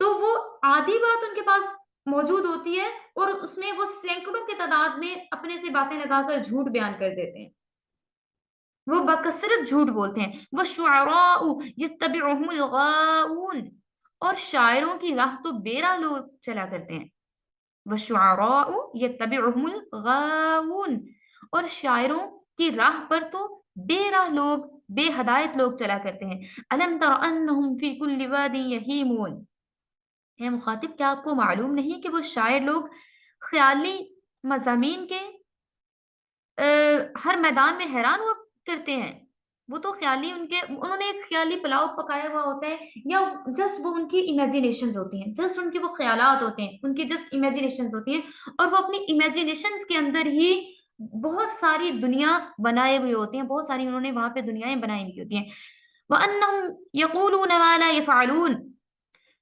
تو وہ آدھی بات ان کے پاس موجود ہوتی ہے اور اس میں وہ سینکڑوں کی تعداد میں اپنے سے باتیں لگا کر جھوٹ بیان کر دیتے ہیں، وہ بکثرت جھوٹ بولتے ہیں. وَالشُّعَرَاءُ يَتَّبِعُهُمُ الْغَاوُونَ، اور شاعروں کی راہ تو بے راہ لوگ چلا کرتے ہیں. وَالشُّعَرَاءُ يَتَّبِعُهُمُ الْغَاوُونَ، اور شاعروں کی راہ پر تو بے راہ لوگ، بے ہدایت لوگ چلا کرتے ہیں. أَلَمْ تَرَ أَنَّهُمْ فِي كُلِّ وَادٍ يَهِيمُونَ، ہے مخاطب کیا آپ کو معلوم نہیں کہ وہ شاعر لوگ خیالی مضامین کے ہر میدان میں حیران ہوا کرتے ہیں. وہ تو خیالی انہوں نے ایک خیالی پلاؤ پکایا ہوا ہوتا ہے، یا جسٹ وہ ان کی امیجینیشنز ہوتی ہیں، جسٹ ان کے وہ خیالات ہوتے ہیں، ان کی جسٹ امیجینیشنز ہوتی ہیں، اور وہ اپنی امیجینیشنز کے اندر ہی بہت ساری دنیا بنائے ہوئے ہوتے ہیں، بہت ساری انہوں نے وہاں پہ دنیایں بنائی ہوئی ہوتی ہیں. وَأَنَّهُمْ يَقُولُونَ مَا لَا يَفْعَلُونَ،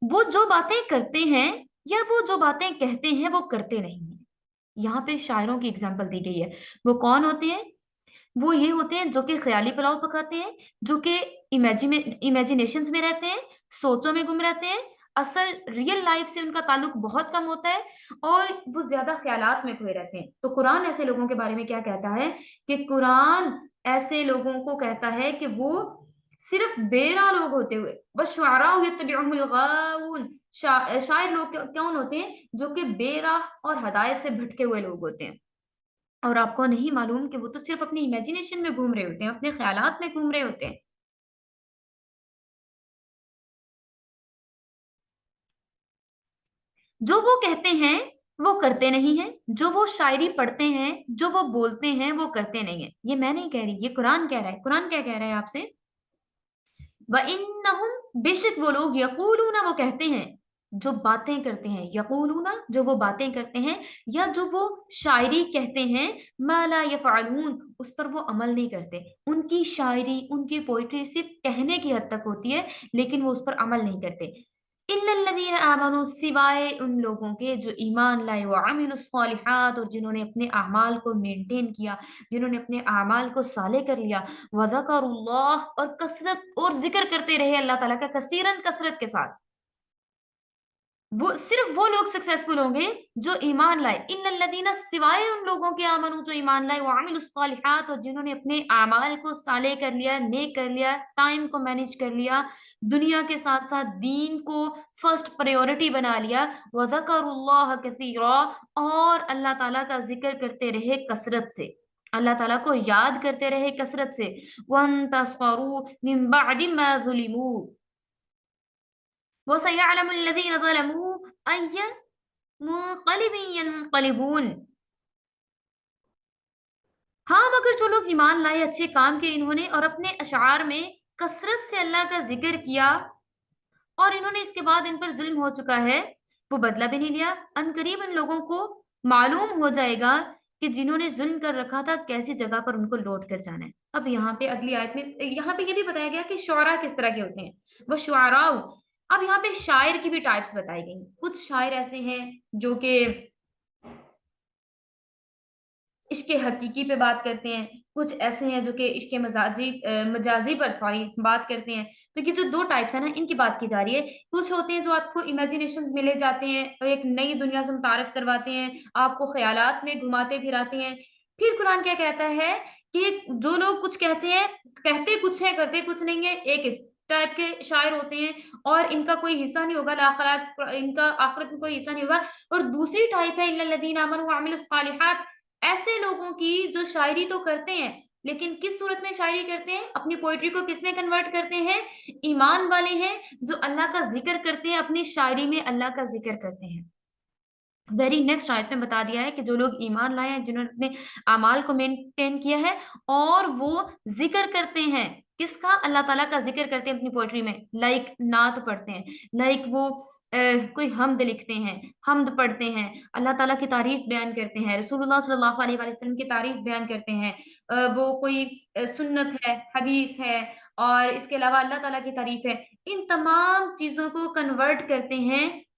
وہ جو باتیں کرتے ہیں یا وہ جو باتیں کہتے ہیں وہ کرتے نہیں ہیں. یہاں پہ شاعروں کی اگزامپل دی گئی ہے. وہ کون ہوتے ہیں؟ وہ یہ ہوتے ہیں جو کہ خیالی پلاؤ پکاتے ہیں، جو کہ امیجینیشنز میں رہتے ہیں، سوچوں میں گم رہتے ہیں، اصل ریئل لائف سے ان کا تعلق بہت کم ہوتا ہے، اور وہ زیادہ خیالات میں کھوئے رہتے ہیں. تو قرآن ایسے لوگوں کے بارے میں کیا کہتا ہے کہ قرآن ایسے لوگوں کو کہتا ہے کہ وہ صرف بے راہ لوگ ہوتے ہوئے. وَالشُّعَرَاءُ يَتَّبِعُهُمُ الْغَاوُونَ، شاعر لوگ کون ہوتے ہیں؟ جو کہ بے راہ اور ہدایت سے بھٹکے ہوئے لوگ ہوتے ہیں. اور آپ کو نہیں معلوم کہ وہ تو صرف اپنی امیجینیشن میں گھوم رہے ہوتے ہیں، اپنے خیالات میں گھوم رہے ہوتے ہیں. جو وہ کہتے ہیں وہ کرتے نہیں ہیں، جو وہ شاعری پڑھتے ہیں، جو وہ بولتے ہیں وہ کرتے نہیں ہیں. یہ میں نہیں کہہ رہی، یہ قرآن کہہ رہا ہے. قرآن کیا کہہ رہا ہے آپ سے؟ وَإِنَّهُمْ، بے شک وہ لوگ، یقولون، وہ کہتے ہیں، جو باتیں کرتے ہیں، یقولون جو وہ باتیں کرتے ہیں، یا جو وہ شاعری کہتے ہیں، ما لا یفعلون، اس پر وہ عمل نہیں کرتے. ان کی شاعری، ان کی پوئٹری صرف کہنے کی حد تک ہوتی ہے، لیکن وہ اس پر عمل نہیں کرتے. الا الذین آمنوا، سوائے ان لوگوں کے جو ایمان لائے، وعملوا الصالحات، اور جنہوں نے اپنے اعمال کو مینٹین کیا، جنہوں نے اپنے اعمال کو صالح کر لیا. وذکر اللہ، اور کثرت اور ذکر کرتے رہے اللہ تعالیٰ کا، کثیرن، کثرت کے ساتھ. وہ صرف وہ لوگ سکسیسفل ہوں گے جو ایمان لائے. ان الذین، سوائے ان لوگوں کے، آمنوا جو ایمان لائے، وعملوا الصالحات، اور جنہوں نے اپنے اعمال کو صالح کر لیا، نیک کر لیا، ٹائم کو مینج کر لیا، دنیا کے ساتھ ساتھ دین کو فرسٹ پریورٹی بنا لیا. وذکر اللہ کثیرا، اور اللہ تعالیٰ کا ذکر کرتے رہے کثرت سے، اللہ تعالیٰ کو یاد کرتے رہے کثرت سے. وَانْتَصْفَرُوا مِنْ بَعْدِ مَا ظُلِمُوا، وَسَيَعْلَمُ الَّذِينَ ظَلَمُوا أَيَّ مُنقَلِبٍ يَنقَلِبُونَ. ہاں مگر جو لوگ ایمان لائے، اچھے کام کیے انہوں نے، اور اپنے اشعار میں کثرت سے اللہ کا ذکر کیا، اور انہوں نے اس کے بعد ان پر ظلم ہو چکا ہے، وہ بدلہ بھی نہیں لیا. ان قریب ان لوگوں کو معلوم ہو جائے گا کہ جنہوں نے ظلم کر رکھا تھا کیسی جگہ پر ان کو لوٹ کر جانا ہے. اب یہاں پہ اگلی آیت میں یہاں پہ یہ بھی بتایا گیا کہ شعراء کس طرح کے ہوتے ہیں. وہ شعراء، اب یہاں پہ شاعر کی بھی ٹائپس بتائی گئی. کچھ شاعر ایسے ہیں جو کہ عشق حقیقی پہ بات کرتے ہیں، کچھ ایسے ہیں جو کہ عشق مجازی پر بات کرتے ہیں. تو یہ جو دو ٹائپس ہیں نا، ان کی بات کی جا رہی ہے. کچھ ہوتے ہیں جو آپ کو امیجینیشنز میں لے جاتے ہیں اور ایک نئی دنیا سے متعارف کرواتے ہیں، آپ کو خیالات میں گھماتے پھراتے ہیں. پھر قرآن کیا کہتا ہے کہ جو لوگ کچھ کہتے ہیں، کہتے کچھ ہیں کرتے کچھ نہیں ہے، ایک اس ٹائپ کے شاعر ہوتے ہیں، اور ان کا کوئی حصہ نہیں ہوگا الآخرت، ان کا آخرت میں کوئی حصہ نہیں ہوگا. اور دوسری ٹائپ ہے الا الذین آمنوا وعملوا الصالحات، ایسے لوگوں کی جو شاعری تو کرتے ہیں، لیکن کس صورت میں شاعری کرتے ہیں؟ اپنی پوئٹری کو کس میں کنورٹ کرتے ہیں؟ ایمان والے ہیں جو اللہ کا ذکر کرتے ہیں، اپنی شاعری میں اللہ کا ذکر کرتے ہیں. ویری نیکسٹ آیت میں بتا دیا ہے کہ جو لوگ ایمان لائے ہیں، جنہوں نے اپنے اعمال کو مینٹین کیا ہے، اور وہ ذکر کرتے ہیں. کس کا؟ اللہ تعالیٰ کا ذکر کرتے ہیں اپنی پوئٹری میں. لائک نعت پڑھتے ہیں، لائک وہ کوئی حمد لکھتے ہیں، حمد پڑھتے ہیں، اللہ تعالیٰ کی تعریف بیان کرتے ہیں، رسول اللہ صلی اللہ علیہ وآلہ وسلم کی تعریف بیان کرتے ہیں، وہ کوئی سنت ہے، حدیث ہے، اور اس کے علاوہ اللہ تعالیٰ کی تعریف ہے. ان تمام چیزوں کو کنورٹ کرتے ہیں